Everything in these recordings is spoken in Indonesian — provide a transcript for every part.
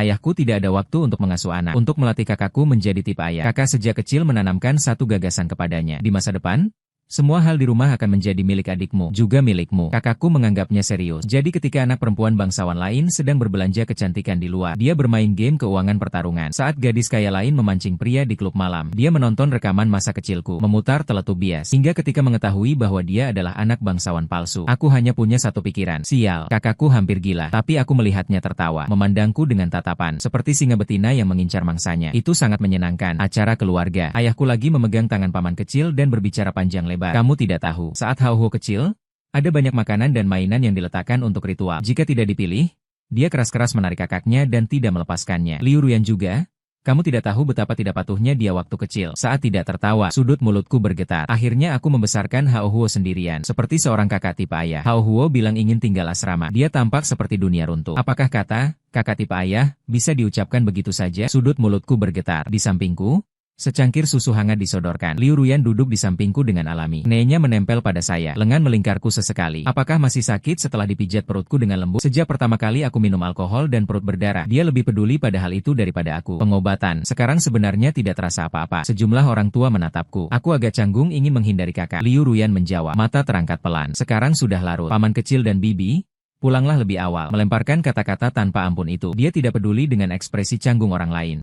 Ayahku tidak ada waktu untuk mengasuh anak. Untuk melatih kakakku menjadi tipe ayah. Kakak sejak kecil menanamkan satu gagasan kepadanya. Di masa depan, semua hal di rumah akan menjadi milik adikmu, juga milikmu. Kakakku menganggapnya serius. Jadi ketika anak perempuan bangsawan lain sedang berbelanja kecantikan di luar, dia bermain game keuangan pertarungan. Saat gadis kaya lain memancing pria di klub malam, dia menonton rekaman masa kecilku, memutar Teletubbies. Hingga ketika mengetahui bahwa dia adalah anak bangsawan palsu, aku hanya punya satu pikiran. Sial, kakakku hampir gila. Tapi aku melihatnya tertawa, memandangku dengan tatapan, seperti singa betina yang mengincar mangsanya. Itu sangat menyenangkan. Acara keluarga. Ayahku lagi memegang tangan paman kecil dan berbicara panjang lebar. Kamu tidak tahu, saat Hao Huo kecil, ada banyak makanan dan mainan yang diletakkan untuk ritual. Jika tidak dipilih, dia keras-keras menarik kakaknya dan tidak melepaskannya. Liu Ruyan juga, kamu tidak tahu betapa tidak patuhnya dia waktu kecil. Saat tidak tertawa, sudut mulutku bergetar. Akhirnya aku membesarkan Hao Huo sendirian, seperti seorang kakak tipe ayah. Hao Huo bilang ingin tinggal asrama. Dia tampak seperti dunia runtuh. Apakah kata, kakak tipe ayah, bisa diucapkan begitu saja? Sudut mulutku bergetar. Di sampingku, secangkir susu hangat disodorkan. Liu Ruyan duduk di sampingku dengan alami. Neneknya menempel pada saya. Lengan melingkarku sesekali. Apakah masih sakit setelah dipijat perutku dengan lembut? Sejak pertama kali aku minum alkohol dan perut berdarah, dia lebih peduli pada hal itu daripada aku. Pengobatan. Sekarang sebenarnya tidak terasa apa-apa. Sejumlah orang tua menatapku. Aku agak canggung ingin menghindari kakak. Liu Ruyan menjawab. Mata terangkat pelan. Sekarang sudah larut. Paman kecil dan bibi, pulanglah lebih awal. Melemparkan kata-kata tanpa ampun itu. Dia tidak peduli dengan ekspresi canggung orang lain.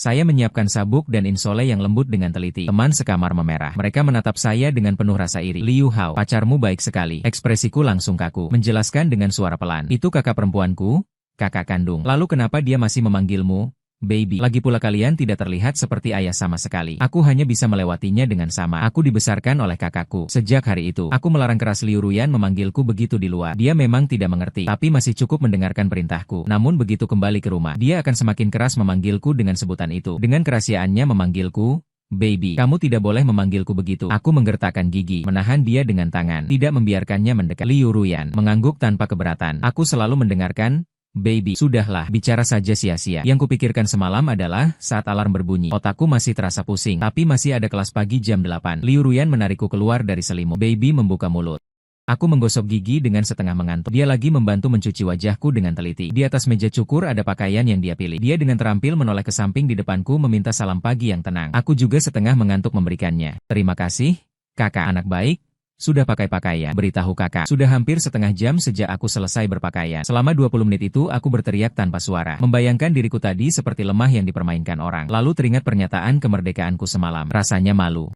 Saya menyiapkan sabuk dan insole yang lembut dengan teliti. Teman sekamar memerah. Mereka menatap saya dengan penuh rasa iri. Liu Hao, pacarmu baik sekali. Ekspresiku langsung kaku. Menjelaskan dengan suara pelan. Itu kakak perempuanku, kakak kandung. Lalu kenapa dia masih memanggilmu baby? Lagi pula kalian tidak terlihat seperti ayah sama sekali. Aku hanya bisa melewatinya dengan sama. Aku dibesarkan oleh kakakku. Sejak hari itu, aku melarang keras Liu Ruyan memanggilku begitu di luar. Dia memang tidak mengerti, tapi masih cukup mendengarkan perintahku. Namun begitu kembali ke rumah, dia akan semakin keras memanggilku dengan sebutan itu. Dengan kerahasiaannya memanggilku baby. Kamu tidak boleh memanggilku begitu. Aku menggertakkan gigi, menahan dia dengan tangan, tidak membiarkannya mendekat. Liu Ruyan mengangguk tanpa keberatan. Aku selalu mendengarkan baby, sudahlah, bicara saja sia-sia. Yang kupikirkan semalam adalah, saat alarm berbunyi, otakku masih terasa pusing, tapi masih ada kelas pagi jam 8. Liu Ruyan menarikku keluar dari selimut. Baby membuka mulut. Aku menggosok gigi dengan setengah mengantuk. Dia lagi membantu mencuci wajahku dengan teliti. Di atas meja cukur ada pakaian yang dia pilih. Dia dengan terampil menoleh ke samping di depanku meminta salam pagi yang tenang. Aku juga setengah mengantuk memberikannya. Terima kasih, kakak, anak baik. Sudah pakai pakaian, beritahu kakak. Sudah hampir setengah jam sejak aku selesai berpakaian. Selama 20 menit itu aku berteriak tanpa suara. Membayangkan diriku tadi seperti lemah yang dipermainkan orang. Lalu teringat pernyataan kemerdekaanku semalam. Rasanya malu.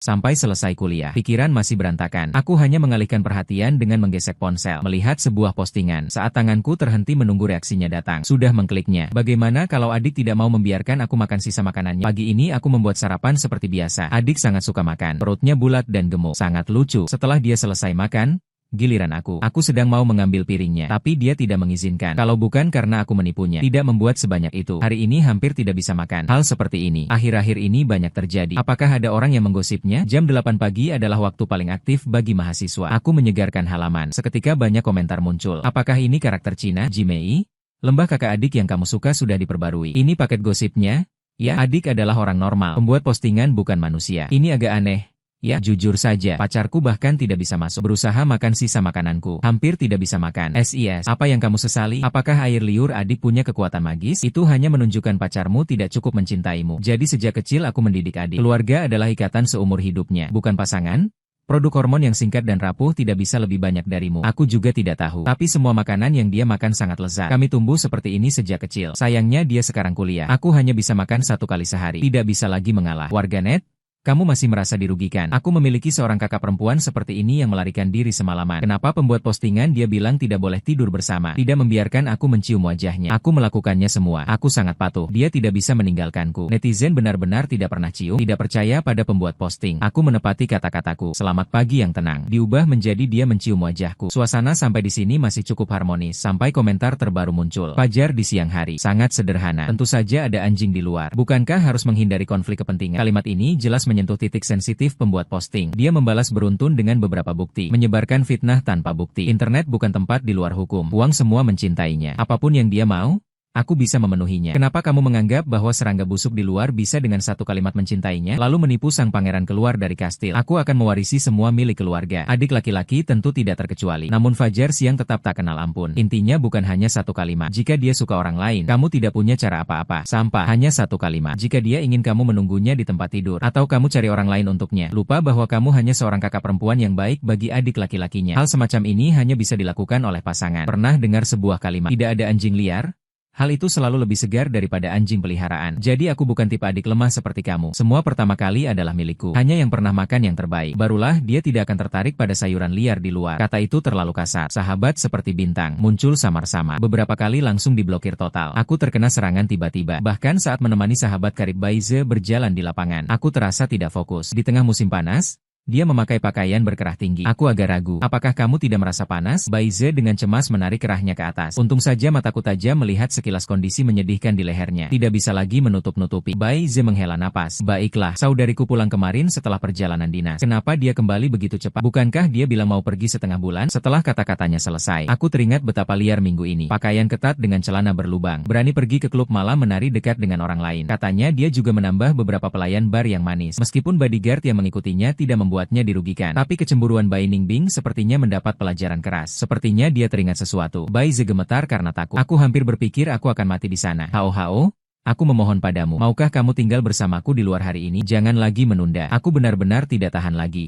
Sampai selesai kuliah, pikiran masih berantakan. Aku hanya mengalihkan perhatian dengan menggesek ponsel, melihat sebuah postingan. Saat tanganku terhenti menunggu reaksinya datang, sudah mengkliknya. Bagaimana kalau adik tidak mau membiarkan aku makan sisa makanannya? Pagi ini aku membuat sarapan seperti biasa. Adik sangat suka makan, perutnya bulat dan gemuk. Sangat lucu. Setelah dia selesai makan, giliran aku. Aku sedang mau mengambil piringnya, tapi dia tidak mengizinkan. Kalau bukan karena aku menipunya, tidak membuat sebanyak itu, hari ini hampir tidak bisa makan. Hal seperti ini, akhir-akhir ini banyak terjadi. Apakah ada orang yang menggosipnya? Jam 8 pagi adalah waktu paling aktif bagi mahasiswa. Aku menyegarkan halaman. Seketika banyak komentar muncul. Apakah ini karakter Cina, Jimei? Lembah kakak adik yang kamu suka sudah diperbarui. Ini paket gosipnya? Ya, adik adalah orang normal. Pembuat postingan bukan manusia. Ini agak aneh. Ya, jujur saja, pacarku bahkan tidak bisa masuk. Berusaha makan sisa makananku. Hampir tidak bisa makan. SIS, apa yang kamu sesali? Apakah air liur adik punya kekuatan magis? Itu hanya menunjukkan pacarmu tidak cukup mencintaimu. Jadi sejak kecil aku mendidik adik. Keluarga adalah ikatan seumur hidupnya, bukan pasangan. Produk hormon yang singkat dan rapuh tidak bisa lebih banyak darimu. Aku juga tidak tahu. Tapi semua makanan yang dia makan sangat lezat. Kami tumbuh seperti ini sejak kecil. Sayangnya dia sekarang kuliah. Aku hanya bisa makan 1 kali sehari. Tidak bisa lagi mengalah. Warganet, kamu masih merasa dirugikan. Aku memiliki seorang kakak perempuan seperti ini yang melarikan diri semalaman. Kenapa pembuat postingan dia bilang tidak boleh tidur bersama? Tidak membiarkan aku mencium wajahnya. Aku melakukannya semua. Aku sangat patuh. Dia tidak bisa meninggalkanku. Netizen benar-benar tidak pernah cium, tidak percaya pada pembuat posting. Aku menepati kata-kataku. Selamat pagi yang tenang. Diubah menjadi dia mencium wajahku. Suasana sampai di sini masih cukup harmonis. Sampai komentar terbaru muncul. Fajar di siang hari. Sangat sederhana. Tentu saja ada anjing di luar. Bukankah harus menghindari konflik kepentingan? Kalimat ini jelas menyentuh titik sensitif pembuat posting. Dia membalas beruntun dengan beberapa bukti. Menyebarkan fitnah tanpa bukti. Internet bukan tempat di luar hukum. Uang semua mencintainya. Apapun yang dia mau, Aku bisa memenuhinya. Kenapa kamu menganggap bahwa serangga busuk di luar bisa dengan satu kalimat mencintainya, lalu menipu sang pangeran keluar dari kastil? Aku akan mewarisi semua milik keluarga. Adik laki-laki tentu tidak terkecuali. Namun Fajar Siang tetap tak kenal ampun. Intinya bukan hanya satu kalimat. Jika dia suka orang lain, kamu tidak punya cara apa-apa. Sampah. Hanya satu kalimat. Jika dia ingin kamu menunggunya di tempat tidur, atau kamu cari orang lain untuknya, lupa bahwa kamu hanya seorang kakak perempuan yang baik bagi adik laki-lakinya. Hal semacam ini hanya bisa dilakukan oleh pasangan. Pernah dengar sebuah kalimat, tidak ada anjing liar? Hal itu selalu lebih segar daripada anjing peliharaan. Jadi aku bukan tipe adik lemah seperti kamu. Semua pertama kali adalah milikku. Hanya yang pernah makan yang terbaik. Barulah dia tidak akan tertarik pada sayuran liar di luar. Kata itu terlalu kasar. Sahabat seperti bintang muncul samar-samar. Beberapa kali langsung diblokir total. Aku terkena serangan tiba-tiba. Bahkan saat menemani sahabat karib Baize berjalan di lapangan, aku terasa tidak fokus. Di tengah musim panas, dia memakai pakaian berkerah tinggi. Aku agak ragu. Apakah kamu tidak merasa panas? Baize dengan cemas menarik kerahnya ke atas. Untung saja mataku tajam melihat sekilas kondisi menyedihkan di lehernya. Tidak bisa lagi menutup-nutupi. Baize menghela napas. Baiklah, saudariku pulang kemarin setelah perjalanan dinas. Kenapa dia kembali begitu cepat? Bukankah dia bilang mau pergi setengah bulan? Setelah kata-katanya selesai, aku teringat betapa liar minggu ini. Pakaian ketat dengan celana berlubang. Berani pergi ke klub malam menari dekat dengan orang lain. Katanya dia juga menambah beberapa pelayan bar yang manis. Meskipun bodyguard yang mengikutinya tidak membuatnya dirugikan. Tapi kecemburuan Bai Ningbing sepertinya mendapat pelajaran keras. Sepertinya dia teringat sesuatu. Baize gemetar karena takut. Aku hampir berpikir aku akan mati di sana. Hao, aku memohon padamu. Maukah kamu tinggal bersamaku di luar hari ini? Jangan lagi menunda. Aku benar-benar tidak tahan lagi.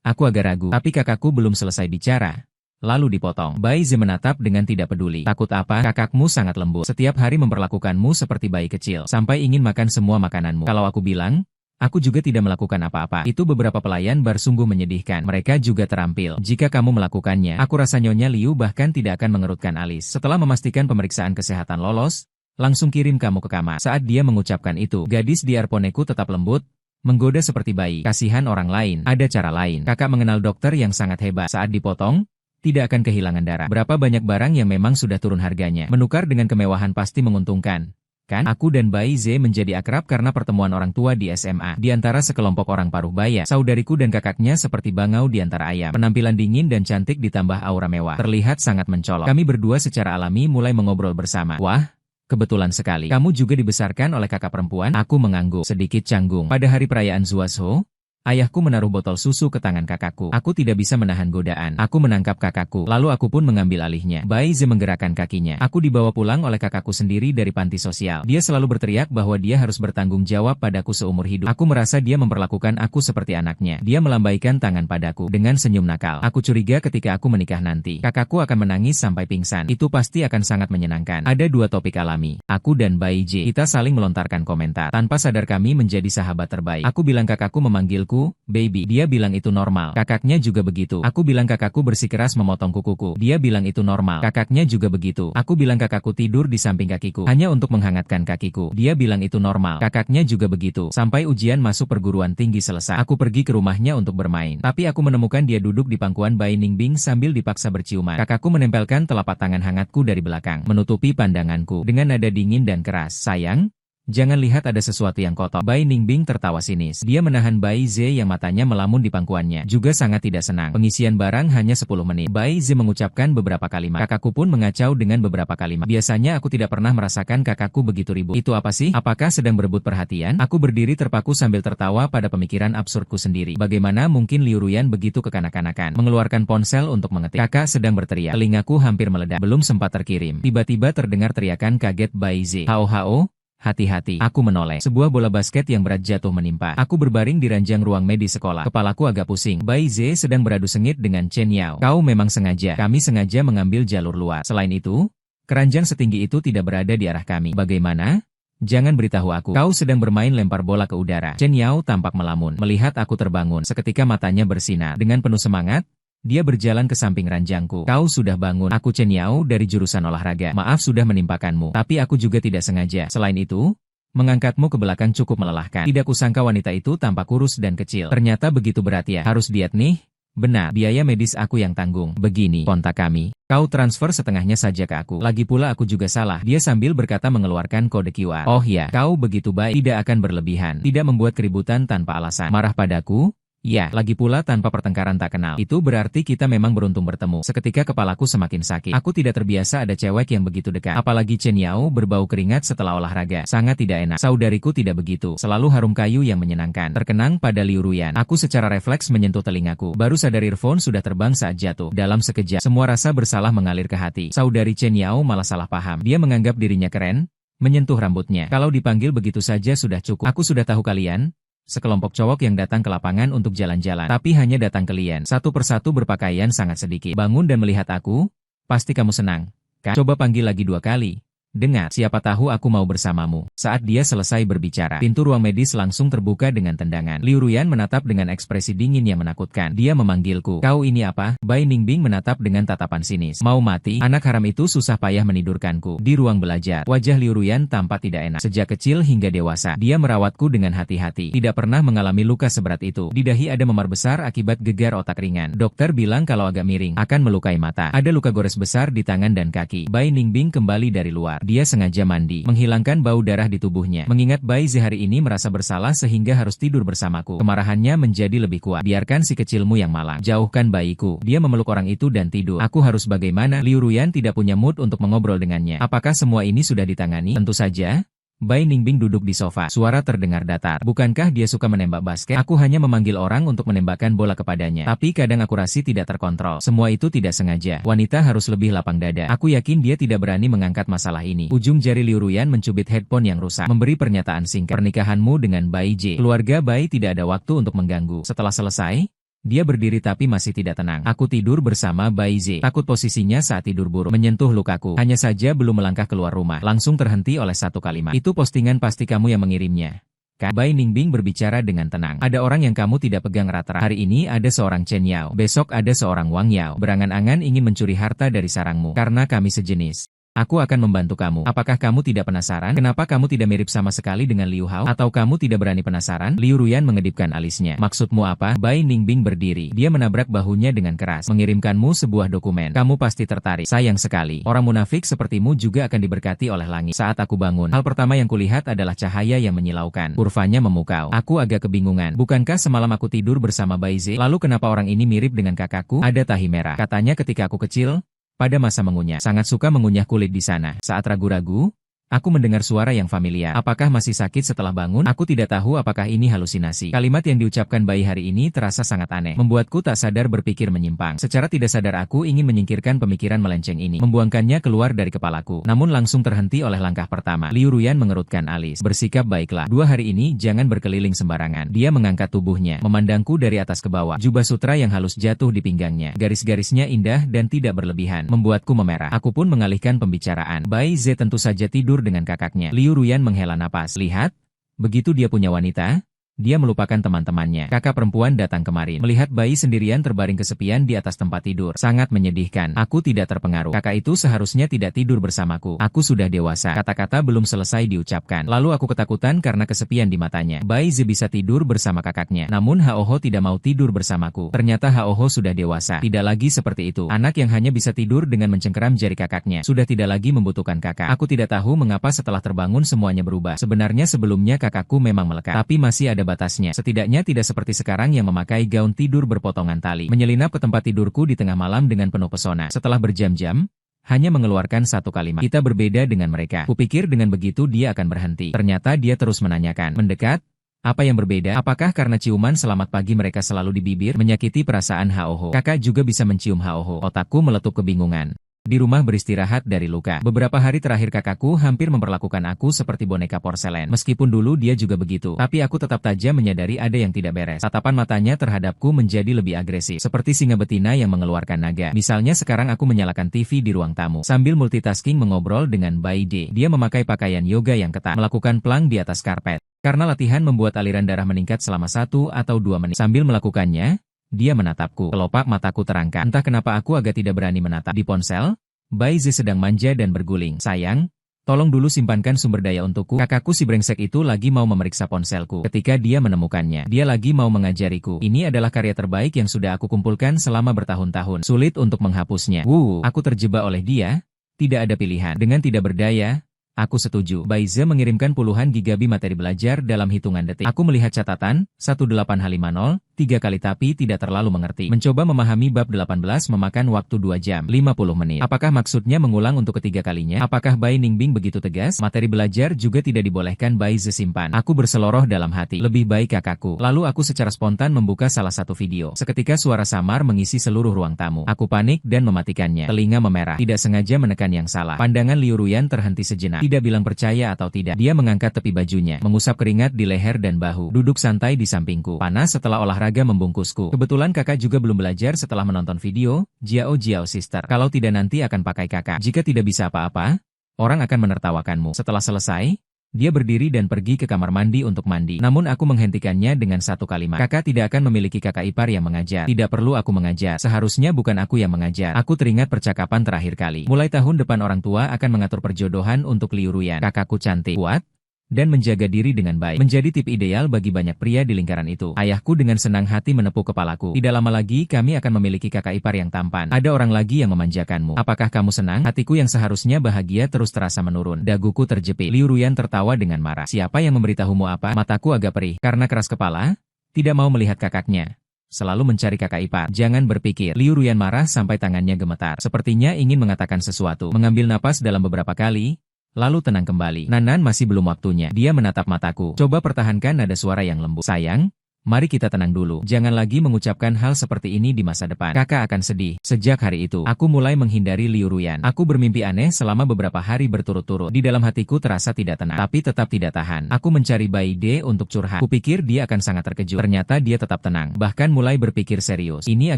Aku agak ragu. Tapi kakakku belum selesai bicara. Lalu dipotong. Baize menatap dengan tidak peduli. Takut apa? Kakakmu sangat lembut. Setiap hari memperlakukanmu seperti bayi kecil. Sampai ingin makan semua makananmu. Kalau aku bilang, aku juga tidak melakukan apa-apa. Itu beberapa pelayan bar sungguh menyedihkan. Mereka juga terampil. Jika kamu melakukannya, aku rasa Nyonya Liu bahkan tidak akan mengerutkan alis. Setelah memastikan pemeriksaan kesehatan lolos, langsung kirim kamu ke kamar. Saat dia mengucapkan itu, gadis di arponeku tetap lembut, menggoda seperti bayi. Kasihan orang lain. Ada cara lain. Kakak mengenal dokter yang sangat hebat. Saat dipotong, tidak akan kehilangan darah. Berapa banyak barang yang memang sudah turun harganya. Menukar dengan kemewahan pasti menguntungkan. Kan? Aku dan Baize menjadi akrab karena pertemuan orang tua di SMA. Di antara sekelompok orang paruh baya, saudariku dan kakaknya seperti bangau di antara ayam. Penampilan dingin dan cantik ditambah aura mewah. Terlihat sangat mencolok. Kami berdua secara alami mulai mengobrol bersama. Wah, kebetulan sekali. Kamu juga dibesarkan oleh kakak perempuan? Aku mengangguk, sedikit canggung. Pada hari perayaan Zuazho, ayahku menaruh botol susu ke tangan kakakku. Aku tidak bisa menahan godaan. Aku menangkap kakakku, lalu aku pun mengambil alihnya. Baize menggerakkan kakinya. Aku dibawa pulang oleh kakakku sendiri dari panti sosial. Dia selalu berteriak bahwa dia harus bertanggung jawab padaku seumur hidup. Aku merasa dia memperlakukan aku seperti anaknya. Dia melambaikan tangan padaku dengan senyum nakal. Aku curiga ketika aku menikah nanti, kakakku akan menangis sampai pingsan. Itu pasti akan sangat menyenangkan. Ada dua topik alami. Aku dan Baize. Kita saling melontarkan komentar. Tanpa sadar kami menjadi sahabat terbaik. Aku bilang kakakku memanggilku baby. Dia bilang itu normal. Kakaknya juga begitu. Aku bilang kakakku bersikeras memotong kukuku. Dia bilang itu normal. Kakaknya juga begitu. Aku bilang kakakku tidur di samping kakiku hanya untuk menghangatkan kakiku. Dia bilang itu normal. Kakaknya juga begitu. Sampai ujian masuk perguruan tinggi selesai, aku pergi ke rumahnya untuk bermain. Tapi aku menemukan dia duduk di pangkuan Bai Ningbing sambil dipaksa berciuman. Kakakku menempelkan telapak tangan hangatku dari belakang, menutupi pandanganku dengan nada dingin dan keras. Sayang, jangan lihat ada sesuatu yang kotor. Bai Ningbing tertawa sinis. Dia menahan Baize yang matanya melamun di pangkuannya. Juga sangat tidak senang. Pengisian barang hanya 10 menit. Baize mengucapkan beberapa kalimat. Kakakku pun mengacau dengan beberapa kalimat. Biasanya aku tidak pernah merasakan kakakku begitu ribut. Itu apa sih? Apakah sedang berebut perhatian? Aku berdiri terpaku sambil tertawa pada pemikiran absurdku sendiri. Bagaimana mungkin Liu Ruyan begitu kekanak-kanakan? Mengeluarkan ponsel untuk mengetik. Kakak sedang berteriak. Telingaku hampir meledak. Belum sempat terkirim. Tiba-tiba terdengar teriakan kaget Baize. Hao. Hati-hati, aku menoleh. Sebuah bola basket yang berat jatuh menimpa. Aku berbaring di ranjang ruang medis sekolah. Kepalaku agak pusing. Baize sedang beradu sengit dengan Chen Yao. Kau memang sengaja. Kami sengaja mengambil jalur luar. Selain itu, keranjang setinggi itu tidak berada di arah kami. Bagaimana? Jangan beritahu aku. Kau sedang bermain lempar bola ke udara. Chen Yao tampak melamun. Melihat aku terbangun, seketika matanya bersinar. Dengan penuh semangat, dia berjalan ke samping ranjangku. Kau sudah bangun. Aku Chen Yao dari jurusan olahraga. Maaf sudah menimpakanmu. Tapi aku juga tidak sengaja. Selain itu, mengangkatmu ke belakang cukup melelahkan. Tidak kusangka wanita itu tampak kurus dan kecil. Ternyata begitu berat ya. Harus diet nih. Benar, biaya medis aku yang tanggung. Begini, kontak kami. Kau transfer setengahnya saja ke aku. Lagi pula aku juga salah. Dia sambil berkata mengeluarkan kode QR. Oh ya, kau begitu baik. Tidak akan berlebihan. Tidak membuat keributan tanpa alasan. Marah padaku? Ya, lagi pula tanpa pertengkaran tak kenal. Itu berarti kita memang beruntung bertemu. Seketika kepalaku semakin sakit. Aku tidak terbiasa ada cewek yang begitu dekat. Apalagi Chen Yao berbau keringat setelah olahraga. Sangat tidak enak. Saudariku tidak begitu. Selalu harum kayu yang menyenangkan. Terkenang pada Liu Ruyan. Aku secara refleks menyentuh telingaku. Baru sadar earphone sudah terbang saat jatuh. Dalam sekejap, semua rasa bersalah mengalir ke hati. Saudari Chen Yao malah salah paham. Dia menganggap dirinya keren, menyentuh rambutnya. Kalau dipanggil begitu saja sudah cukup. Aku sudah tahu kalian. Sekelompok cowok yang datang ke lapangan untuk jalan-jalan. Tapi hanya datang kalian. Satu persatu berpakaian sangat sedikit. Bangun dan melihat aku? Pasti kamu senang, kan? Coba panggil lagi 2 kali. Dengar, siapa tahu aku mau bersamamu. Saat dia selesai berbicara, pintu ruang medis langsung terbuka dengan tendangan. Liu Ruyan menatap dengan ekspresi dingin yang menakutkan. Dia memanggilku. Kau ini apa? Bai Ningbing menatap dengan tatapan sinis. Mau mati? Anak haram itu susah payah menidurkanku. Di ruang belajar, wajah Liu Ruyan tampak tidak enak. Sejak kecil hingga dewasa, dia merawatku dengan hati-hati. Tidak pernah mengalami luka seberat itu. Di dahi ada memar besar akibat gegar otak ringan. Dokter bilang kalau agak miring, akan melukai mata. Ada luka gores besar di tangan dan kaki. Bai Ningbing kembali dari luar. Dia sengaja mandi, menghilangkan bau darah di tubuhnya. Mengingat Bai Zi hari ini merasa bersalah sehingga harus tidur bersamaku. Kemarahannya menjadi lebih kuat. Biarkan si kecilmu yang malang. Jauhkan bayiku. Dia memeluk orang itu dan tidur. Aku harus bagaimana? Liu Ruyan tidak punya mood untuk mengobrol dengannya. Apakah semua ini sudah ditangani? Tentu saja. Bai Ningbing duduk di sofa. Suara terdengar datar. Bukankah dia suka menembak basket? Aku hanya memanggil orang untuk menembakkan bola kepadanya. Tapi kadang akurasi tidak terkontrol. Semua itu tidak sengaja. Wanita harus lebih lapang dada. Aku yakin dia tidak berani mengangkat masalah ini. Ujung jari Liu Ruyan mencubit headphone yang rusak. Memberi pernyataan singkat. Pernikahanmu dengan Bai J. Keluarga Bai tidak ada waktu untuk mengganggu. Setelah selesai, dia berdiri tapi masih tidak tenang. Aku tidur bersama Bai Zi. Takut posisinya saat tidur buruk menyentuh lukaku. Hanya saja belum melangkah keluar rumah. Langsung terhenti oleh satu kalimat. Itu postingan pasti kamu yang mengirimnya, kan? Bai Ningbing berbicara dengan tenang. Ada orang yang kamu tidak pegang erat-erat. Hari ini ada seorang Chen Yao. Besok ada seorang Wang Yao. Berangan-angan ingin mencuri harta dari sarangmu. Karena kami sejenis. Aku akan membantu kamu. Apakah kamu tidak penasaran? Kenapa kamu tidak mirip sama sekali dengan Liu Hao? Atau kamu tidak berani penasaran? Liu Ruyan mengedipkan alisnya. Maksudmu apa? Bai Ningbing berdiri. Dia menabrak bahunya dengan keras. Mengirimkanmu sebuah dokumen. Kamu pasti tertarik. Sayang sekali. Orang munafik sepertimu juga akan diberkati oleh langit. Saat aku bangun, hal pertama yang kulihat adalah cahaya yang menyilaukan. Kurvanya memukau. Aku agak kebingungan. Bukankah semalam aku tidur bersama Bai Zi? Lalu kenapa orang ini mirip dengan kakakku? Ada tahi merah. Katanya ketika aku kecil, pada masa mengunyah, sangat suka mengunyah kulit di sana. Saat ragu-ragu, aku mendengar suara yang familiar. Apakah masih sakit setelah bangun? Aku tidak tahu apakah ini halusinasi. Kalimat yang diucapkan Bai hari ini terasa sangat aneh. Membuatku tak sadar berpikir menyimpang. Secara tidak sadar aku ingin menyingkirkan pemikiran melenceng ini. Membuangkannya keluar dari kepalaku. Namun langsung terhenti oleh langkah pertama. Liu Ruyan mengerutkan alis. Bersikap baiklah. 2 hari ini jangan berkeliling sembarangan. Dia mengangkat tubuhnya. Memandangku dari atas ke bawah. Jubah sutra yang halus jatuh di pinggangnya. Garis-garisnya indah dan tidak berlebihan. Membuatku memerah. Aku pun mengalihkan pembicaraan. Bai Zi tentu saja tidur dengan kakaknya. Liu Ruyan menghela napas. Lihat, begitu dia punya wanita, dia melupakan teman-temannya. Kakak perempuan datang kemarin. Melihat bayi sendirian terbaring kesepian di atas tempat tidur. Sangat menyedihkan. Aku tidak terpengaruh. Kakak itu seharusnya tidak tidur bersamaku. Aku sudah dewasa. Kata-kata belum selesai diucapkan. Lalu aku ketakutan karena kesepian di matanya. Bai Zi bisa tidur bersama kakaknya. Namun Haoho tidak mau tidur bersamaku. Ternyata Haoho sudah dewasa. Tidak lagi seperti itu. Anak yang hanya bisa tidur dengan mencengkeram jari kakaknya. Sudah tidak lagi membutuhkan kakak. Aku tidak tahu mengapa setelah terbangun semuanya berubah. Sebenarnya sebelumnya kakakku memang melekat. Tapi masih ada batasnya. Setidaknya tidak seperti sekarang yang memakai gaun tidur berpotongan tali. Menyelinap ke tempat tidurku di tengah malam dengan penuh pesona. Setelah berjam-jam, hanya mengeluarkan satu kalimat. Kita berbeda dengan mereka. Kupikir dengan begitu dia akan berhenti. Ternyata dia terus menanyakan. Mendekat? Apa yang berbeda? Apakah karena ciuman selamat pagi mereka selalu di bibir? Menyakiti perasaan Haoho. Kakak juga bisa mencium Haoho. Otakku meletup kebingungan. Di rumah beristirahat dari luka. Beberapa hari terakhir kakakku hampir memperlakukan aku seperti boneka porselen. Meskipun dulu dia juga begitu. Tapi aku tetap saja menyadari ada yang tidak beres. Tatapan matanya terhadapku menjadi lebih agresif. Seperti singa betina yang mengeluarkan naga. Misalnya sekarang aku menyalakan TV di ruang tamu. Sambil multitasking mengobrol dengan Bai D. Dia memakai pakaian yoga yang ketat. Melakukan plank di atas karpet. Karena latihan membuat aliran darah meningkat selama 1 atau 2 menit. Sambil melakukannya, dia menatapku. Kelopak mataku terangkat. Entah kenapa aku agak tidak berani menatap. Di ponsel, Bai Zi sedang manja dan berguling. Sayang, tolong dulu simpankan sumber daya untukku. Kakakku si brengsek itu lagi mau memeriksa ponselku. Ketika dia menemukannya, dia lagi mau mengajariku. Ini adalah karya terbaik yang sudah aku kumpulkan selama bertahun-tahun. Sulit untuk menghapusnya. Aku terjebak oleh dia. Tidak ada pilihan. Dengan tidak berdaya, aku setuju. Bai Zi mengirimkan puluhan gigabyte materi belajar dalam hitungan detik. Aku melihat catatan, 18550, 3 kali tapi tidak terlalu mengerti. Mencoba memahami bab 18 memakan waktu 2 jam 50 menit. Apakah maksudnya mengulang untuk ketiga kalinya? Apakah Bai Ningbing begitu tegas? Materi belajar juga tidak dibolehkan Bai Ze simpan. Aku berseloroh dalam hati. Lebih baik kakakku. Lalu aku secara spontan membuka salah satu video. Seketika suara samar mengisi seluruh ruang tamu. Aku panik dan mematikannya. Telinga memerah. Tidak sengaja menekan yang salah. Pandangan Liu Ruyan terhenti sejenak. Tidak bilang percaya atau tidak. Dia mengangkat tepi bajunya. Mengusap keringat di leher dan bahu. Duduk santai di sampingku. Panas setelah olahraga membungkusku. Kebetulan kakak juga belum belajar setelah menonton video, Jiao sister. Kalau tidak nanti akan pakai kakak. Jika tidak bisa apa-apa, orang akan menertawakanmu. Setelah selesai, dia berdiri dan pergi ke kamar mandi untuk mandi. Namun aku menghentikannya dengan satu kalimat. Kakak tidak akan memiliki kakak ipar yang mengajar. Tidak perlu aku mengajar. Seharusnya bukan aku yang mengajar. Aku teringat percakapan terakhir kali. Mulai tahun depan orang tua akan mengatur perjodohan untuk Liu Ruyan. Kakakku cantik, kuat, dan menjaga diri dengan baik. Menjadi tipe ideal bagi banyak pria di lingkaran itu. Ayahku dengan senang hati menepuk kepalaku. Tidak lama lagi kami akan memiliki kakak ipar yang tampan. Ada orang lagi yang memanjakanmu. Apakah kamu senang? Hatiku yang seharusnya bahagia terus terasa menurun. Daguku terjepit. Liu Ruyan tertawa dengan marah. Siapa yang memberitahumu apa? Mataku agak perih. Karena keras kepala, tidak mau melihat kakaknya. Selalu mencari kakak ipar. Jangan berpikir. Liu Ruyan marah sampai tangannya gemetar. Sepertinya ingin mengatakan sesuatu. Mengambil napas dalam beberapa kali, lalu tenang kembali. Nanan masih belum waktunya. Dia menatap mataku. Coba pertahankan nada suara yang lembut. Sayang, mari kita tenang dulu. Jangan lagi mengucapkan hal seperti ini di masa depan. Kakak akan sedih. Sejak hari itu, aku mulai menghindari Liu Ruyan. Aku bermimpi aneh selama beberapa hari berturut-turut. Di dalam hatiku terasa tidak tenang, tapi tetap tidak tahan. Aku mencari Bai De untuk curhat. Kupikir dia akan sangat terkejut. Ternyata dia tetap tenang. Bahkan mulai berpikir serius. Ini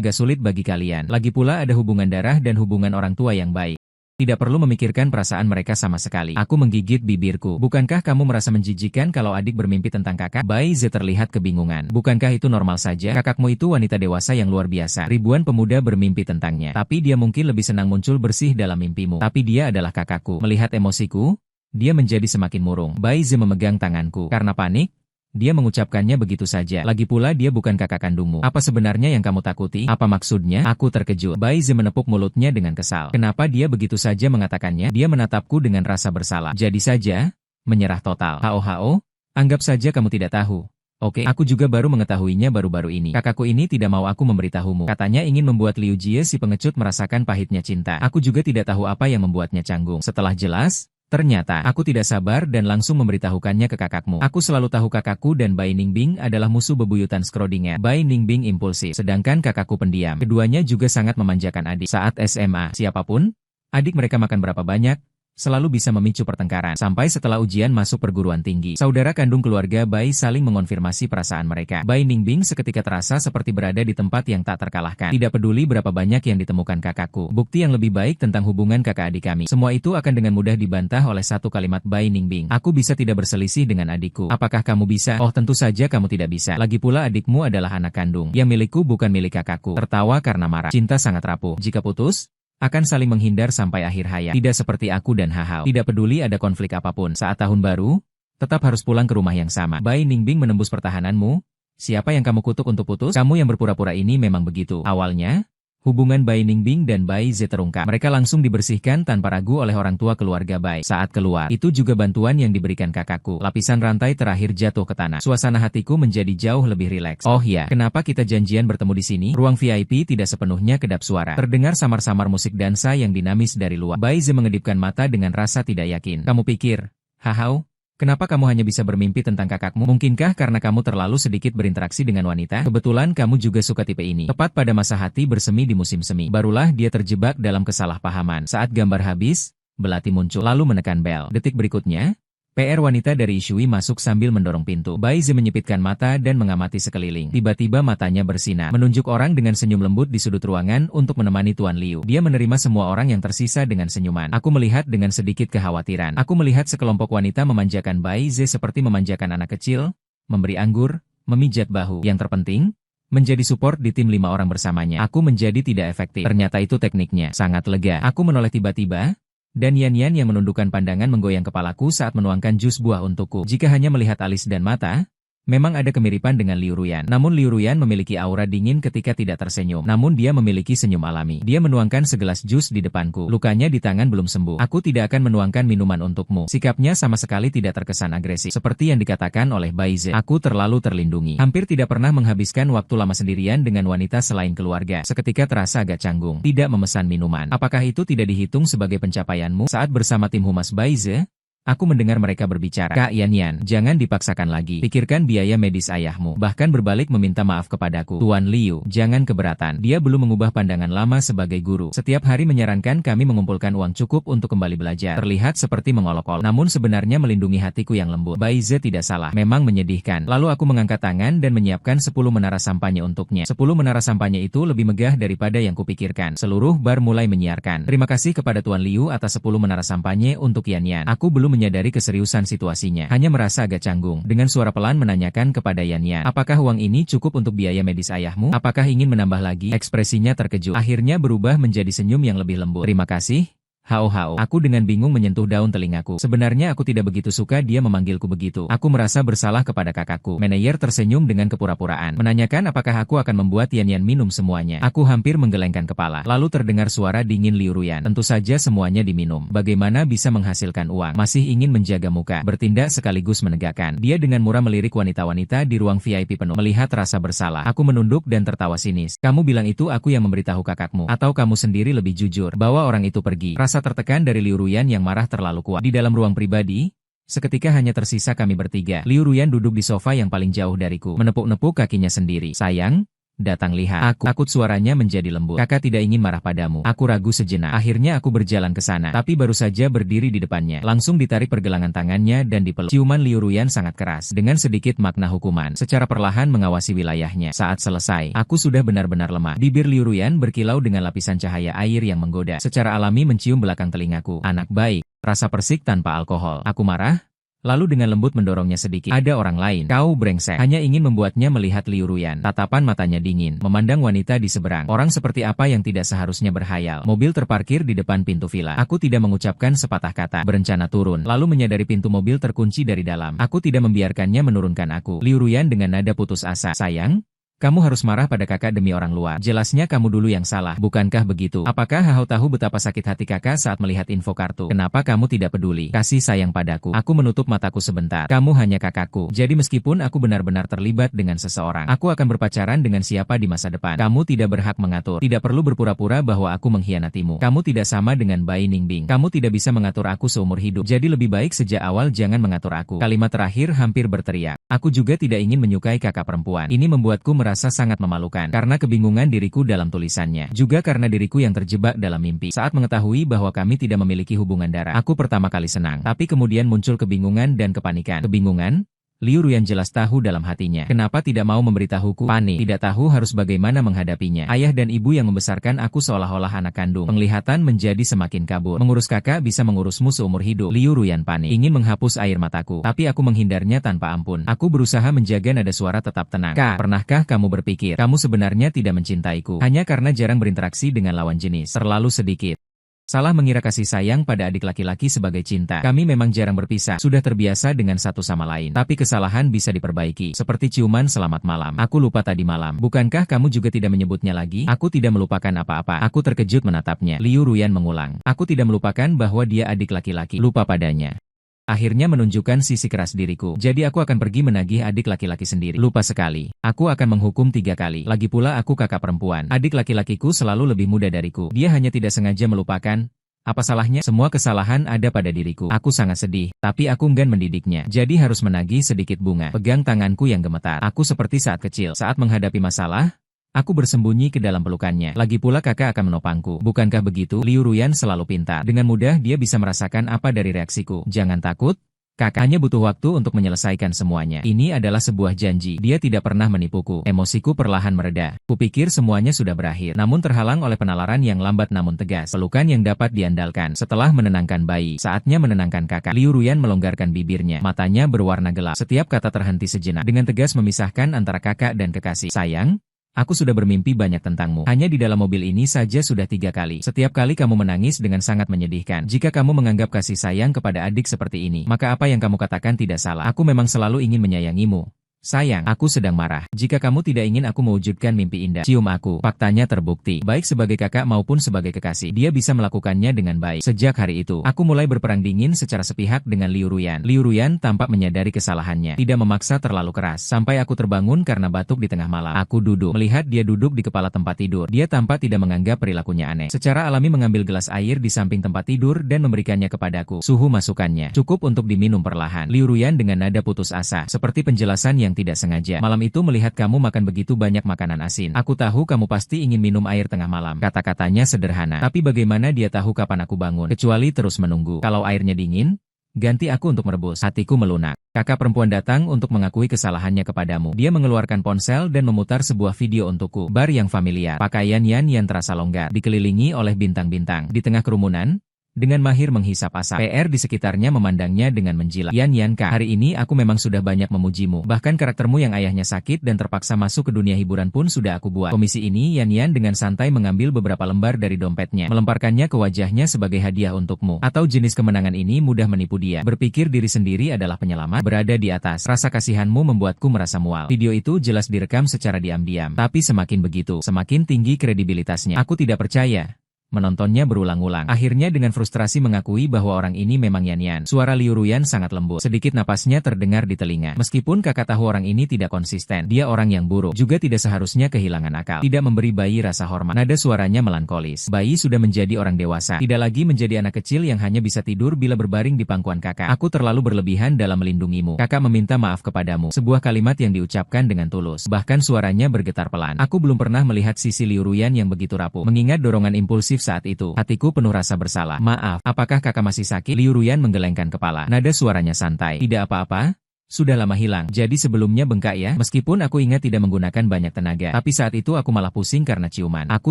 agak sulit bagi kalian. Lagi pula ada hubungan darah dan hubungan orang tua yang baik. Tidak perlu memikirkan perasaan mereka sama sekali. Aku menggigit bibirku. Bukankah kamu merasa menjijikan kalau adik bermimpi tentang kakak? Bai Ze terlihat kebingungan. Bukankah itu normal saja? Kakakmu itu wanita dewasa yang luar biasa. Ribuan pemuda bermimpi tentangnya. Tapi dia mungkin lebih senang muncul bersih dalam mimpimu. Tapi dia adalah kakakku. Melihat emosiku, dia menjadi semakin murung. Bai Ze memegang tanganku. Karena panik, dia mengucapkannya begitu saja. Lagi pula dia bukan kakak kandungmu. Apa sebenarnya yang kamu takuti? Apa maksudnya? Aku terkejut. Bai Ze menepuk mulutnya dengan kesal. Kenapa dia begitu saja mengatakannya? Dia menatapku dengan rasa bersalah. Jadi saja, menyerah total. Hao, anggap saja kamu tidak tahu. Oke, aku juga baru mengetahuinya baru-baru ini. Kakakku ini tidak mau aku memberitahumu. Katanya ingin membuat Liu Jie si pengecut merasakan pahitnya cinta. Aku juga tidak tahu apa yang membuatnya canggung. Setelah jelas, ternyata, aku tidak sabar dan langsung memberitahukannya ke kakakmu. Aku selalu tahu kakakku dan Bai Ningbing adalah musuh bebuyutan Schrödinger. Bai Ningbing impulsif, sedangkan kakakku pendiam. Keduanya juga sangat memanjakan adik. Saat SMA, siapapun, adik mereka makan berapa banyak, selalu bisa memicu pertengkaran. Sampai setelah ujian masuk perguruan tinggi. Saudara kandung keluarga Bai saling mengonfirmasi perasaan mereka. Bai Ningbing seketika terasa seperti berada di tempat yang tak terkalahkan. Tidak peduli berapa banyak yang ditemukan kakakku. Bukti yang lebih baik tentang hubungan kakak adik kami. Semua itu akan dengan mudah dibantah oleh satu kalimat Bai Ningbing. Aku bisa tidak berselisih dengan adikku. Apakah kamu bisa? Oh tentu saja kamu tidak bisa. Lagi pula adikmu adalah anak kandung. Yang milikku bukan milik kakakku. Tertawa karena marah. Cinta sangat rapuh. Jika putus, akan saling menghindar sampai akhir hayat. Tidak seperti aku dan Hahao. Tidak peduli ada konflik apapun. Saat tahun baru, tetap harus pulang ke rumah yang sama. Bai Ningbing menembus pertahananmu. Siapa yang kamu kutuk untuk putus? Kamu yang berpura-pura ini memang begitu. Awalnya, hubungan Bai Ningbing dan Bai Ze terungkap. Mereka langsung dibersihkan tanpa ragu oleh orang tua keluarga Bai. Saat keluar, itu juga bantuan yang diberikan kakakku. Lapisan rantai terakhir jatuh ke tanah. Suasana hatiku menjadi jauh lebih rileks. Oh ya, kenapa kita janjian bertemu di sini? Ruang VIP tidak sepenuhnya kedap suara. Terdengar samar-samar musik dansa yang dinamis dari luar. Bai Ze mengedipkan mata dengan rasa tidak yakin. Kamu pikir, Hahao? Kenapa kamu hanya bisa bermimpi tentang kakakmu? Mungkinkah karena kamu terlalu sedikit berinteraksi dengan wanita? Kebetulan kamu juga suka tipe ini. Tepat pada masa hati bersemi di musim semi. Barulah dia terjebak dalam kesalahpahaman. Saat gambar habis, Belati muncul lalu menekan bel. Detik berikutnya, PR wanita dari Ishui masuk sambil mendorong pintu. Bai Ze menyipitkan mata dan mengamati sekeliling. Tiba-tiba matanya bersinar, menunjuk orang dengan senyum lembut di sudut ruangan untuk menemani Tuan Liu. Dia menerima semua orang yang tersisa dengan senyuman. Aku melihat dengan sedikit kekhawatiran. Aku melihat sekelompok wanita memanjakan Bai Ze seperti memanjakan anak kecil, memberi anggur, memijat bahu. Yang terpenting, menjadi support di tim 5 orang bersamanya. Aku menjadi tidak efektif. Ternyata itu tekniknya. Sangat lega. Aku menoleh tiba-tiba, dan Yan yang menundukkan pandangan menggoyang kepalaku saat menuangkan jus buah untukku. Jika hanya melihat alis dan mata, Memang ada kemiripan dengan Liu Ruyan. Namun Liu Ruyan memiliki aura dingin ketika tidak tersenyum. Namun dia memiliki senyum alami. Dia menuangkan segelas jus di depanku. Lukanya di tangan belum sembuh. Aku tidak akan menuangkan minuman untukmu. Sikapnya sama sekali tidak terkesan agresif. Seperti yang dikatakan oleh Baize. Aku terlalu terlindungi. Hampir tidak pernah menghabiskan waktu lama sendirian dengan wanita selain keluarga. Seketika terasa agak canggung. Tidak memesan minuman. Apakah itu tidak dihitung sebagai pencapaianmu saat bersama tim humas Baize? Aku mendengar mereka berbicara. Kak Yan, jangan dipaksakan lagi. Pikirkan biaya medis ayahmu. Bahkan berbalik meminta maaf kepadaku. Tuan Liu, jangan keberatan. Dia belum mengubah pandangan lama sebagai guru. Setiap hari menyarankan kami mengumpulkan uang cukup untuk kembali belajar. Terlihat seperti mengolok-olok. Namun sebenarnya melindungi hatiku yang lembut. Baize tidak salah. Memang menyedihkan. Lalu aku mengangkat tangan dan menyiapkan 10 menara sampahnya untuknya. 10 menara sampahnya itu lebih megah daripada yang kupikirkan. Seluruh bar mulai menyiarkan. Terima kasih kepada Tuan Liu atas 10 menara sampahnya untuk Yan. Aku belum menyadari keseriusan situasinya. Hanya merasa agak canggung. Dengan suara pelan menanyakan kepada Yan. Apakah uang ini cukup untuk biaya medis ayahmu? Apakah ingin menambah lagi? Ekspresinya terkejut. Akhirnya berubah menjadi senyum yang lebih lembut. Terima kasih. Hao. Aku dengan bingung menyentuh daun telingaku. Sebenarnya aku tidak begitu suka dia memanggilku begitu. Aku merasa bersalah kepada kakakku. Manajer tersenyum dengan kepura-puraan. Menanyakan apakah aku akan membuat Yan minum semuanya. Aku hampir menggelengkan kepala. Lalu terdengar suara dingin Liu Ruyan. Tentu saja semuanya diminum. Bagaimana bisa menghasilkan uang? Masih ingin menjaga muka. Bertindak sekaligus menegakkan. Dia dengan murah melirik wanita-wanita di ruang VIP penuh. Melihat rasa bersalah. Aku menunduk dan tertawa sinis. Kamu bilang itu aku yang memberitahu kakakmu. Atau kamu sendiri lebih jujur. Bawa orang itu pergi. Rasa tertekan dari Liu Ruyan yang marah terlalu kuat. Di dalam ruang pribadi, seketika hanya tersisa kami bertiga. Liu Ruyan duduk di sofa yang paling jauh dariku, menepuk-nepuk kakinya sendiri. Sayang, datang lihat. Aku takut suaranya menjadi lembut. Kakak tidak ingin marah padamu. Aku ragu sejenak. Akhirnya aku berjalan ke sana, tapi baru saja berdiri di depannya. Langsung ditarik pergelangan tangannya dan dipeluk. Ciuman Liu Ruyan sangat keras, dengan sedikit makna hukuman. Secara perlahan mengawasi wilayahnya. Saat selesai, aku sudah benar-benar lemah. Bibir Liu Ruyan berkilau dengan lapisan cahaya air yang menggoda. Secara alami mencium belakang telingaku. Anak baik. Rasa persik tanpa alkohol. Aku marah. Lalu dengan lembut mendorongnya sedikit. Ada orang lain. Kau brengsek. Hanya ingin membuatnya melihat Liu Ruyan. Tatapan matanya dingin. Memandang wanita di seberang. Orang seperti apa yang tidak seharusnya berhayal. Mobil terparkir di depan pintu villa. Aku tidak mengucapkan sepatah kata. Berencana turun. Lalu menyadari pintu mobil terkunci dari dalam. Aku tidak membiarkannya menurunkan aku. Liu Ruyan dengan nada putus asa. Sayang? Kamu harus marah pada kakak demi orang luar. Jelasnya kamu dulu yang salah, bukankah begitu? Apakah Hao tahu betapa sakit hati kakak saat melihat info kartu? Kenapa kamu tidak peduli? Kasih sayang padaku. Aku menutup mataku sebentar. Kamu hanya kakakku. Jadi meskipun aku benar-benar terlibat dengan seseorang, aku akan berpacaran dengan siapa di masa depan. Kamu tidak berhak mengatur. Tidak perlu berpura-pura bahwa aku mengkhianatimu. Kamu tidak sama dengan Bai Ningbing. Kamu tidak bisa mengatur aku seumur hidup. Jadi lebih baik sejak awal jangan mengatur aku. Kalimat terakhir hampir berteriak. Aku juga tidak ingin menyukai kakak perempuan. Ini membuatku merasa sangat memalukan karena kebingungan diriku dalam tulisannya. Juga karena diriku yang terjebak dalam mimpi. Saat mengetahui bahwa kami tidak memiliki hubungan darah, aku pertama kali senang. Tapi kemudian muncul kebingungan dan kepanikan. Kebingungan? Liu Ruyan jelas tahu dalam hatinya. Kenapa tidak mau memberitahuku? Panik. Tidak tahu harus bagaimana menghadapinya. Ayah dan ibu yang membesarkan aku seolah-olah anak kandung. Penglihatan menjadi semakin kabur. Mengurus kakak bisa mengurusmu seumur hidup. Liu Ruyan panik. Ingin menghapus air mataku. Tapi aku menghindarnya tanpa ampun. Aku berusaha menjaga nada suara tetap tenang. Kak, pernahkah kamu berpikir kamu sebenarnya tidak mencintaiku? Hanya karena jarang berinteraksi dengan lawan jenis. Terlalu sedikit. Salah mengira kasih sayang pada adik laki-laki sebagai cinta. Kami memang jarang berpisah, sudah terbiasa dengan satu sama lain. Tapi kesalahan bisa diperbaiki, seperti ciuman selamat malam. Aku lupa tadi malam. Bukankah kamu juga tidak menyebutnya lagi? Aku tidak melupakan apa-apa. Aku terkejut menatapnya. Liu Ruyan mengulang. Aku tidak melupakan bahwa dia adik laki-laki. Lupa padanya. Akhirnya menunjukkan sisi keras diriku. Jadi aku akan pergi menagih adik laki-laki sendiri. Lupa sekali. Aku akan menghukum 3 kali. Lagi pula aku kakak perempuan. Adik laki-lakiku selalu lebih muda dariku. Dia hanya tidak sengaja melupakan. Apa salahnya? Semua kesalahan ada pada diriku. Aku sangat sedih, tapi aku enggan mendidiknya. Jadi harus menagih sedikit bunga. Pegang tanganku yang gemetar. Aku seperti saat kecil. Saat menghadapi masalah, aku bersembunyi ke dalam pelukannya. Lagi pula kakak akan menopangku. Bukankah begitu? Liu Ruyan selalu pintar. Dengan mudah dia bisa merasakan apa dari reaksiku. Jangan takut. Kakak hanya butuh waktu untuk menyelesaikan semuanya. Ini adalah sebuah janji. Dia tidak pernah menipuku. Emosiku perlahan mereda. Kupikir semuanya sudah berakhir. Namun terhalang oleh penalaran yang lambat namun tegas. Pelukan yang dapat diandalkan. Setelah menenangkan bayi, saatnya menenangkan kakak. Liu Ruyan melonggarkan bibirnya. Matanya berwarna gelap. Setiap kata terhenti sejenak. Dengan tegas memisahkan antara kakak dan kekasih. Sayang? Aku sudah bermimpi banyak tentangmu. Hanya di dalam mobil ini saja sudah 3 kali. Setiap kali kamu menangis dengan sangat menyedihkan. Jika kamu menganggap kasih sayang kepada adik seperti ini, maka apa yang kamu katakan tidak salah. Aku memang selalu ingin menyayangimu. Sayang, aku sedang marah. Jika kamu tidak ingin aku mewujudkan mimpi indah, cium aku. Faktanya terbukti. Baik sebagai kakak maupun sebagai kekasih, dia bisa melakukannya dengan baik. Sejak hari itu, aku mulai berperang dingin secara sepihak dengan Liu Ruyan. Liu Ruyan tampak menyadari kesalahannya, tidak memaksa terlalu keras, sampai aku terbangun karena batuk di tengah malam. Aku duduk, melihat dia duduk di kepala tempat tidur. Dia tampak tidak menganggap perilakunya aneh. Secara alami mengambil gelas air di samping tempat tidur dan memberikannya kepadaku. Suhu masukannya cukup untuk diminum perlahan. Liu Ruyan dengan nada putus asa, seperti penjelasan yang tidak sengaja. Malam itu melihat kamu makan begitu banyak makanan asin. Aku tahu kamu pasti ingin minum air tengah malam. Kata-katanya sederhana. Tapi bagaimana dia tahu kapan aku bangun? Kecuali terus menunggu. Kalau airnya dingin, ganti aku untuk merebus. Hatiku melunak. Kakak perempuan datang untuk mengakui kesalahannya kepadamu. Dia mengeluarkan ponsel dan memutar sebuah video untukku. Bar yang familiar. Pakaian Yan yang terasa longgar. Dikelilingi oleh bintang-bintang. Di tengah kerumunan, dengan mahir menghisap asap, PR di sekitarnya memandangnya dengan menjilat. Yan Kak, hari ini aku memang sudah banyak memujimu. Bahkan karaktermu yang ayahnya sakit dan terpaksa masuk ke dunia hiburan pun sudah aku buat. Komisi ini Yan dengan santai mengambil beberapa lembar dari dompetnya, melemparkannya ke wajahnya sebagai hadiah untukmu. Atau jenis kemenangan ini mudah menipu dia. Berpikir diri sendiri adalah penyelamat, berada di atas. Rasa kasihanmu membuatku merasa mual. Video itu jelas direkam secara diam-diam. Tapi semakin begitu, semakin tinggi kredibilitasnya. Aku tidak percaya. Menontonnya berulang-ulang. Akhirnya dengan frustrasi mengakui bahwa orang ini memang Yan. Suara Liu Ruyan sangat lembut. Sedikit napasnya terdengar di telinga. Meskipun kakak tahu orang ini tidak konsisten, dia orang yang buruk. Juga tidak seharusnya kehilangan akal. Tidak memberi bayi rasa hormat. Nada suaranya melankolis. Bayi sudah menjadi orang dewasa. Tidak lagi menjadi anak kecil yang hanya bisa tidur bila berbaring di pangkuan kakak. Aku terlalu berlebihan dalam melindungimu. Kakak meminta maaf kepadamu. Sebuah kalimat yang diucapkan dengan tulus. Bahkan suaranya bergetar pelan. Aku belum pernah melihat sisi Liu Ruyan yang begitu rapuh. Mengingat dorongan impulsif saat itu, hatiku penuh rasa bersalah. Maaf, apakah kakak masih sakit? Liu Ruyan menggelengkan kepala. Nada suaranya santai. Tidak apa-apa. Sudah lama hilang. Jadi sebelumnya bengkak ya? Meskipun aku ingat tidak menggunakan banyak tenaga, tapi saat itu aku malah pusing karena ciuman. Aku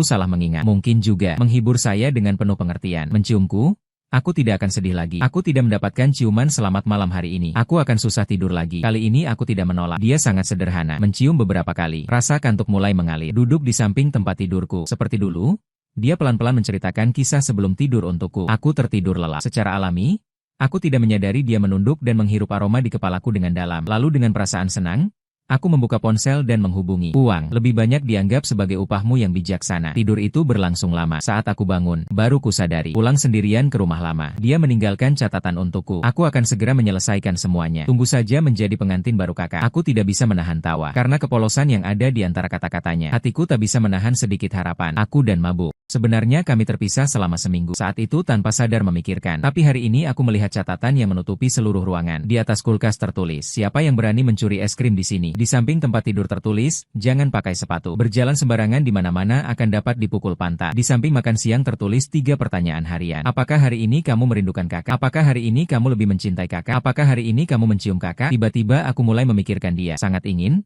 salah mengingat. Mungkin juga menghibur saya dengan penuh pengertian. Menciumku? Aku tidak akan sedih lagi. Aku tidak mendapatkan ciuman selamat malam hari ini. Aku akan susah tidur lagi. Kali ini aku tidak menolak. Dia sangat sederhana. Mencium beberapa kali. Rasa kantuk mulai mengalir. Duduk di samping tempat tidurku. Seperti dulu, dia pelan-pelan menceritakan kisah sebelum tidur untukku. Aku tertidur lelap. Secara alami, aku tidak menyadari dia menunduk dan menghirup aroma di kepalaku dengan dalam. Lalu dengan perasaan senang, aku membuka ponsel dan menghubungi. Uang lebih banyak dianggap sebagai upahmu yang bijaksana. Tidur itu berlangsung lama. Saat aku bangun, baru kusadari. Pulang sendirian ke rumah lama. Dia meninggalkan catatan untukku. Aku akan segera menyelesaikan semuanya. Tunggu saja menjadi pengantin baru kakak. Aku tidak bisa menahan tawa. Karena kepolosan yang ada di antara kata-katanya. Hatiku tak bisa menahan sedikit harapan. Aku dan mabuk. Sebenarnya kami terpisah selama seminggu. Saat itu tanpa sadar memikirkan. Tapi hari ini aku melihat catatan yang menutupi seluruh ruangan. Di atas kulkas tertulis, siapa yang berani mencuri es krim di sini? Di samping tempat tidur tertulis, jangan pakai sepatu. Berjalan sembarangan di mana-mana akan dapat dipukul pantat. Di samping makan siang tertulis 3 pertanyaan harian. Apakah hari ini kamu merindukan kakak? Apakah hari ini kamu lebih mencintai kakak? Apakah hari ini kamu mencium kakak? Tiba-tiba aku mulai memikirkan dia. Sangat ingin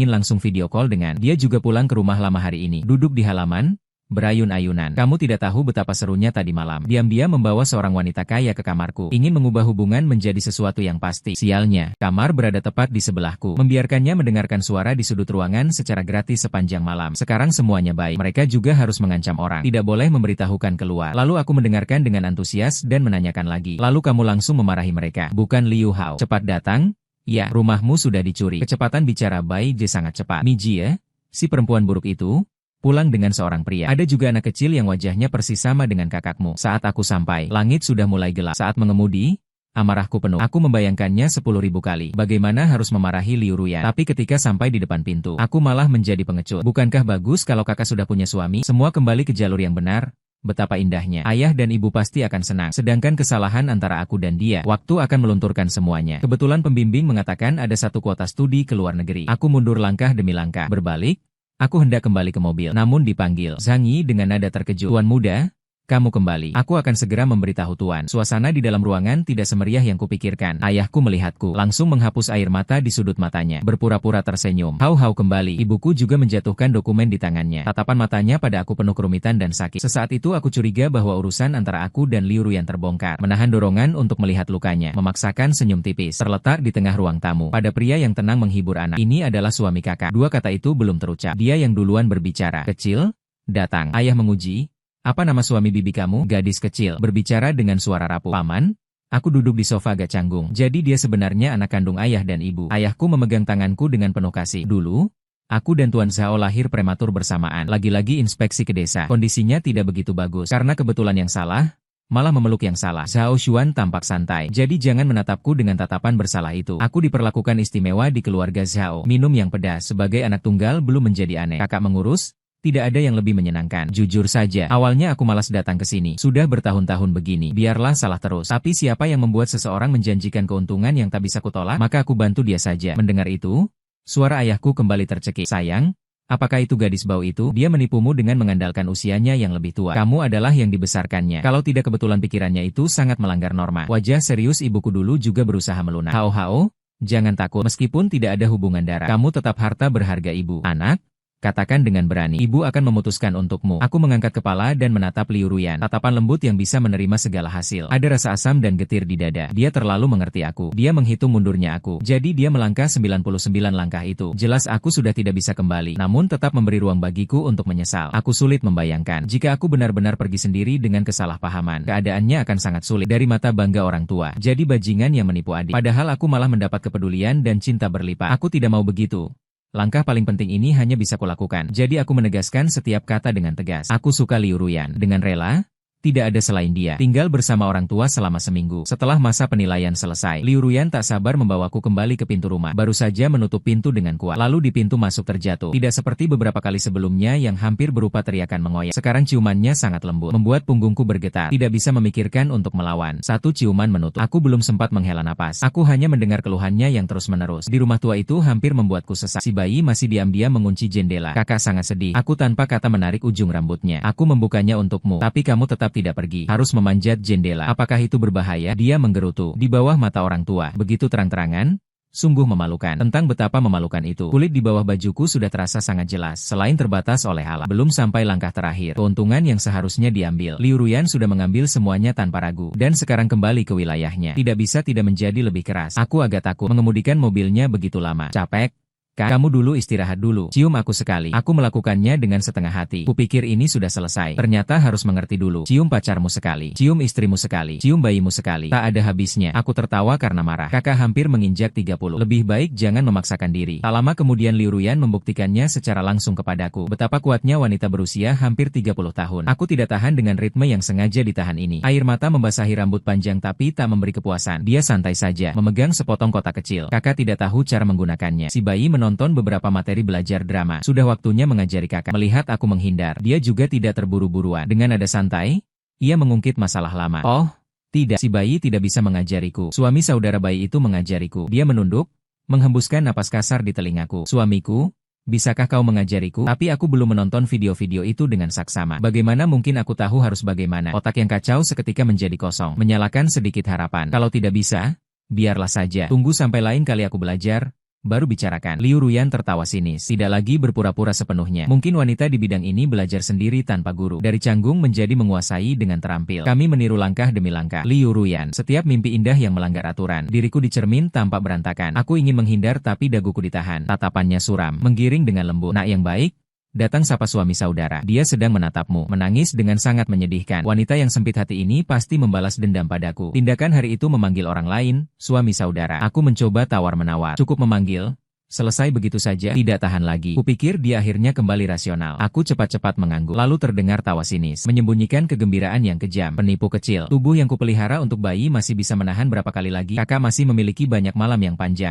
langsung video call dengan dia juga pulang ke rumah lama hari ini. Duduk di halaman, berayun-ayunan. Kamu tidak tahu betapa serunya tadi malam. Diam-diam membawa seorang wanita kaya ke kamarku. Ingin mengubah hubungan menjadi sesuatu yang pasti. Sialnya, kamar berada tepat di sebelahku. Membiarkannya mendengarkan suara di sudut ruangan secara gratis sepanjang malam. Sekarang semuanya baik. Mereka juga harus mengancam orang. Tidak boleh memberitahukan keluar. Lalu aku mendengarkan dengan antusias dan menanyakan lagi. Lalu kamu langsung memarahi mereka. Bukan Liu Hao. Cepat datang? Ya, rumahmu sudah dicuri. Kecepatan bicara Bai J sangat cepat. Miji ya? Si perempuan buruk itu? Pulang dengan seorang pria. Ada juga anak kecil yang wajahnya persis sama dengan kakakmu. Saat aku sampai, langit sudah mulai gelap. Saat mengemudi, amarahku penuh. Aku membayangkannya 10.000 kali. Bagaimana harus memarahi Liu Ruyan. Tapi ketika sampai di depan pintu, aku malah menjadi pengecut. Bukankah bagus kalau kakak sudah punya suami? Semua kembali ke jalur yang benar. Betapa indahnya. Ayah dan ibu pasti akan senang. Sedangkan kesalahan antara aku dan dia, waktu akan melunturkan semuanya. Kebetulan pembimbing mengatakan ada 1 kuota studi ke luar negeri. Aku mundur langkah demi langkah. Berbalik, aku hendak kembali ke mobil, namun dipanggil Zhang Yi dengan nada terkejut. Tuan muda, kamu kembali. Aku akan segera memberitahu tuan. Suasana di dalam ruangan tidak semeriah yang kupikirkan. Ayahku melihatku, langsung menghapus air mata di sudut matanya. Berpura-pura tersenyum. Hau kembali. Ibuku juga menjatuhkan dokumen di tangannya. Tatapan matanya pada aku penuh kerumitan dan sakit. Sesaat itu aku curiga bahwa urusan antara aku dan Liu Ruyan terbongkar. Menahan dorongan untuk melihat lukanya. Memaksakan senyum tipis. Terletak di tengah ruang tamu. Pada pria yang tenang menghibur anak. Ini adalah suami kakak. 2 kata itu belum terucap. Dia yang duluan berbicara. Kecil? Datang. Ayah menguji. Apa nama suami bibi kamu? Gadis kecil berbicara dengan suara rapuh. Paman? Aku duduk di sofa agak canggung. Jadi dia sebenarnya anak kandung ayah dan ibu. Ayahku memegang tanganku dengan penuh kasih. Dulu, aku dan Tuan Zhao lahir prematur bersamaan. Lagi-lagi inspeksi ke desa. Kondisinya tidak begitu bagus. Karena kebetulan yang salah, malah memeluk yang salah. Zhao Xuan tampak santai. Jadi jangan menatapku dengan tatapan bersalah itu. Aku diperlakukan istimewa di keluarga Zhao. Minum yang pedas sebagai anak tunggal belum menjadi aneh. Kakak mengurus, tidak ada yang lebih menyenangkan. Jujur saja, awalnya aku malas datang ke sini. Sudah bertahun-tahun begini. Biarlah salah terus. Tapi siapa yang membuat seseorang menjanjikan keuntungan yang tak bisa kutolak? Maka aku bantu dia saja. Mendengar itu, suara ayahku kembali tercekik. Sayang, apakah itu gadis bau itu? Dia menipumu dengan mengandalkan usianya yang lebih tua. Kamu adalah yang dibesarkannya. Kalau tidak kebetulan pikirannya itu sangat melanggar norma. Wajah serius ibuku dulu juga berusaha melunak. Hao, jangan takut. Meskipun tidak ada hubungan darah, kamu tetap harta berharga ibu. Anak, katakan dengan berani, ibu akan memutuskan untukmu. Aku mengangkat kepala dan menatap Liu Ruyan. Tatapan lembut yang bisa menerima segala hasil. Ada rasa asam dan getir di dada. Dia terlalu mengerti aku. Dia menghitung mundurnya aku. Jadi dia melangkah 99 langkah itu. Jelas aku sudah tidak bisa kembali. Namun tetap memberi ruang bagiku untuk menyesal. Aku sulit membayangkan. Jika aku benar-benar pergi sendiri dengan kesalahpahaman, keadaannya akan sangat sulit. Dari mata bangga orang tua, jadi bajingan yang menipu adik. Padahal aku malah mendapat kepedulian dan cinta berlipat. Aku tidak mau begitu. Langkah paling penting ini hanya bisa kulakukan. Jadi aku menegaskan setiap kata dengan tegas. Aku suka Liu Ruyan. Dengan rela, tidak ada selain dia. Tinggal bersama orang tua selama seminggu. Setelah masa penilaian selesai, Liu Ruyan tak sabar membawaku kembali ke pintu rumah. Baru saja menutup pintu dengan kuat. Lalu di pintu masuk terjatuh. Tidak seperti beberapa kali sebelumnya yang hampir berupa teriakan mengoyak. Sekarang ciumannya sangat lembut, membuat punggungku bergetar. Tidak bisa memikirkan untuk melawan. Satu ciuman menutup. Aku belum sempat menghela napas. Aku hanya mendengar keluhannya yang terus-menerus. Di rumah tua itu hampir membuatku sesak. Si bayi masih diam-diam mengunci jendela. Kakak sangat sedih. Aku tanpa kata menarik ujung rambutnya. Aku membukanya untukmu. Tapi kamu tetap tidak pergi. Harus memanjat jendela. Apakah itu berbahaya? Dia menggerutu. Di bawah mata orang tua. Begitu terang-terangan. Sungguh memalukan. Tentang betapa memalukan itu. Kulit di bawah bajuku sudah terasa sangat jelas. Selain terbatas oleh alam. Belum sampai langkah terakhir. Keuntungan yang seharusnya diambil. Liu Ruyan sudah mengambil semuanya tanpa ragu. Dan sekarang kembali ke wilayahnya. Tidak bisa tidak menjadi lebih keras. Aku agak takut mengemudikan mobilnya begitu lama. Capek? Kamu dulu istirahat dulu. Cium aku sekali. Aku melakukannya dengan setengah hati. Kupikir ini sudah selesai. Ternyata harus mengerti dulu. Cium pacarmu sekali. Cium istrimu sekali. Cium bayimu sekali. Tak ada habisnya. Aku tertawa karena marah. Kakak hampir menginjak 30. Lebih baik jangan memaksakan diri. Tak lama kemudian Liu Ruyan membuktikannya secara langsung kepadaku. Betapa kuatnya wanita berusia hampir 30 tahun. Aku tidak tahan dengan ritme yang sengaja ditahan ini. Air mata membasahi rambut panjang tapi tak memberi kepuasan. Dia santai saja, memegang sepotong kotak kecil. Kakak tidak tahu cara menggunakannya. Si bayi menonton beberapa materi belajar drama. Sudah waktunya mengajari kakak. Melihat aku menghindar, dia juga tidak terburu-buruan. Dengan nada santai, ia mengungkit masalah lama. Oh, tidak. Si bayi tidak bisa mengajariku. Suami saudara bayi itu mengajariku. Dia menunduk, menghembuskan napas kasar di telingaku. Suamiku, bisakah kau mengajariku? Tapi aku belum menonton video-video itu dengan saksama. Bagaimana mungkin aku tahu harus bagaimana? Otak yang kacau seketika menjadi kosong. Menyalakan sedikit harapan. Kalau tidak bisa, biarlah saja. Tunggu sampai lain kali aku belajar, baru bicarakan. Liu Ruyan tertawa sinis. Tidak lagi berpura-pura sepenuhnya. Mungkin wanita di bidang ini belajar sendiri tanpa guru. Dari canggung menjadi menguasai dengan terampil. Kami meniru langkah demi langkah. Liu Ruyan. Setiap mimpi indah yang melanggar aturan. Diriku di cermin tampak berantakan. Aku ingin menghindar tapi daguku ditahan. Tatapannya suram. Menggiring dengan lembut. Nak yang baik, datang sapa suami saudara. Dia sedang menatapmu. Menangis dengan sangat menyedihkan. Wanita yang sempit hati ini pasti membalas dendam padaku. Tindakan hari itu memanggil orang lain, suami saudara. Aku mencoba tawar-menawar. Cukup memanggil. Selesai begitu saja, tidak tahan lagi. Kupikir dia akhirnya kembali rasional. Aku cepat-cepat mengangguk. Lalu terdengar tawa sinis. Menyembunyikan kegembiraan yang kejam. Penipu kecil. Tubuh yang kupelihara untuk bayi masih bisa menahan berapa kali lagi. Kakak masih memiliki banyak malam yang panjang.